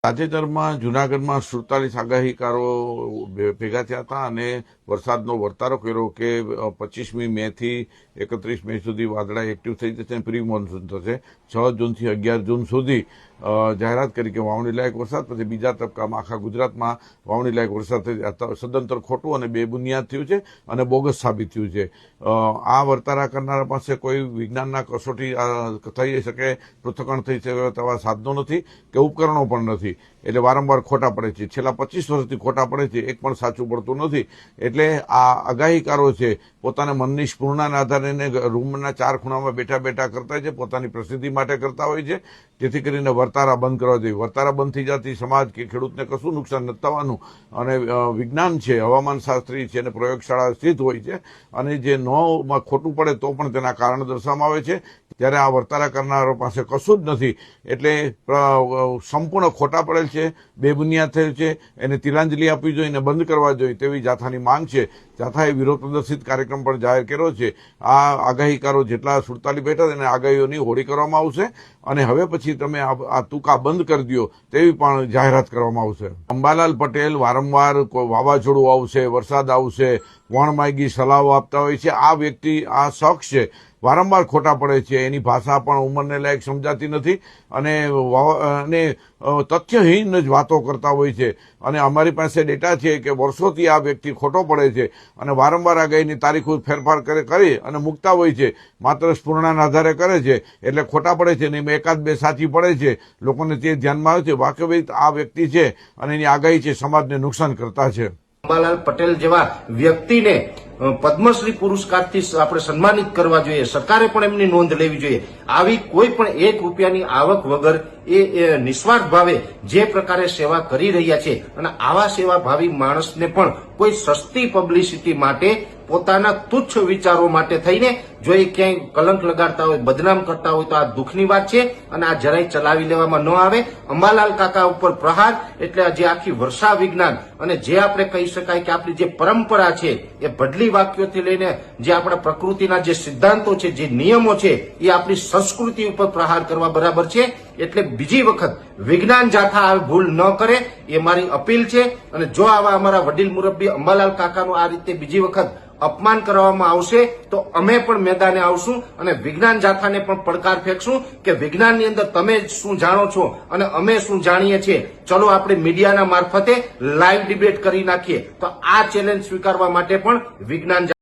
તાજેતરમાં જૂનાગઢમાં 47 આગાહીકારો ભેગા થયા હતા અને વરસાદનો વર્તારો કર્યો કે 25મી મેથી 31 મે સુધી વાદળા એક્ટિવ થઈ જશે, પ્રી મોન્સૂન થશે. 6 જૂનથી 11 જૂન સુધી જાહેરાત કરી કે વાવણી લાયક વરસાદ. પછી બીજા તબક્કામાં આખા ગુજરાતમાં વાવણી લાયક વરસાદ થઈ સદંતર ખોટું અને બેબુનિયાદ થયું છે અને બોગસ સાબિત થયું છે. આ વર્તારા કરનારા પાસે કોઈ વિજ્ઞાનના કસોટી થઈ શકે, પૃથ્થકરણ થઈ શકે તેવા સાધનો નથી કે ઉપકરણો પણ નથી. એટલે વારંવાર ખોટા પડે છે. છેલ્લા 25 વર્ષથી ખોટા પડે છે, એક પણ સાચું પડતું નથી. એટલે આ આગાહીકારો છે પોતાના મનની સ્ફૂર્ણાના આધારે રૂમના 4 ખૂણામાં બેઠા બેઠા કરતા છે, પોતાની પ્રસિદ્ધિ માટે કરતા હોય છે, જેથી કરીને વર્તારા બંધ કરવા જોઈએ. વર્તારા બંધ થઈ જતી સમાજ કે ખેડૂતને કશું નુકસાન નથી થવાનું. અને વિજ્ઞાન છે, હવામાન શાસ્ત્રી છે અને પ્રયોગશાળા સ્થિત હોય છે અને જે નોમાં ખોટું પડે તો પણ તેના કારણ દર્શાવવામાં આવે છે. ત્યારે આ વર્તારા કરનારો પાસે કશું જ નથી. એટલે સંપૂર્ણ ખોટા પડેલ છે, બેબુનિયાદ થયેલ છે, એને તિલાંજલિ આપવી જોઈએ અને બંધ કરવા જોઈએ તેવી જાથાની માંગ છે. જાથાએ વિરોધ પ્રદર્શિત કાર્યક્રમ પણ જાહેર કર્યો છે. આ આગાહીકારો જેટલા 47 બેઠા એને આગાહીઓની હોળી કરવામાં આવશે અને હવે પછી તમે આ તુકા બંધ કરી દો તેવી પણ જાહેરાત કરવામાં આવશે. અંબાલાલ પટેલ વારંવાર વાવાઝોડું આવશે, વરસાદ આવશે, વણમાગી સલાહો આપતા હોય છે. આ વ્યક્તિ, આ શખ્સ છે, વારંવાર ખોટા પડે છે. એની ભાષા પણ ઉંમરને લાયક સમજાતી નથી અને તથ્યહીન જ વાતો કરતા હોય છે. અને અમારી પાસે ડેટા છે કે વર્ષોથી આ વ્યક્તિ ખોટો પડે છે અને વારંવાર આગાહીની તારીખો ફેરફાર કરી અને મૂકતા હોય છે. માત્ર સ્ફૂર્ણાના આધારે કરે છે એટલે ખોટા પડે છે. ને એકાદ બે સાચી પડે છે, લોકોને તે ધ્યાનમાં આવે છે. વાસ્તવિક આ વ્યક્તિ છે અને એની આગાહી છે સમાજને નુકસાન કરતા છે. અંબાલાલ પટેલ જેવા વ્યક્તિને પદ્મશ્રી પુરસ્કારથી આપણે સન્માનિત કરવા જોઈએ. સરકારે પણ એમની નોંધ લેવી જોઈએ. આવી કોઈ પણ ₹1 આવક વગર એ નિસ્વાર્થ ભાવે જે પ્રકારે સેવા કરી રહ્યા છે અને આવા સેવાભાવી માણસને પણ કોઈ સસ્તી પબ્લિસિટી માટે, પોતાના તુચ્છ વિચારો માટે થઈને જો એ ક્યાંય કલંક લગાડતા હોય, બદનામ કરતા હોય તો આ દુઃખની વાત છે અને આ જરાય ચલાવી લેવામાં ન આવે. અંબાલાલ કાકા ઉપર પ્રહાર એટલે જે આખી વર્ષા વિજ્ઞાન અને જે આપણે કહી શકાય કે આપણી જે પરંપરા છે એ બદલી વાક્યોથી લઈને જે આપણા પ્રકૃતિના જે સિદ્ધાંતો છે, જે નિયમો છે, એ આપણી સંસ્કૃતિ ઉપર પ્રહાર કરવા બરાબર છે. એટલે બીજી વખત વિજ્ઞાન જાથા આવી ભૂલ ન કરે એ મારી અપીલ છે. અને જો આવા અમારા વડીલ મુરબ્બી અંબાલાલ કાકાનું આ રીતે બીજી વખત અપમાન કરવામાં આવશે તો અમે પણ મેદાને આવશું અને વિજ્ઞાન જાથાને પણ પડકાર ફેંકશું કે વિજ્ઞાનની અંદર તમે શું જાણો છો અને અમે શું જાણીએ છીએ. ચલો આપણે મીડિયાના મારફતે લાઈવ ડિબેટ કરી નાખીએ. તો આ ચેલેન્જ સ્વીકારવા માટે પણ વિજ્ઞાન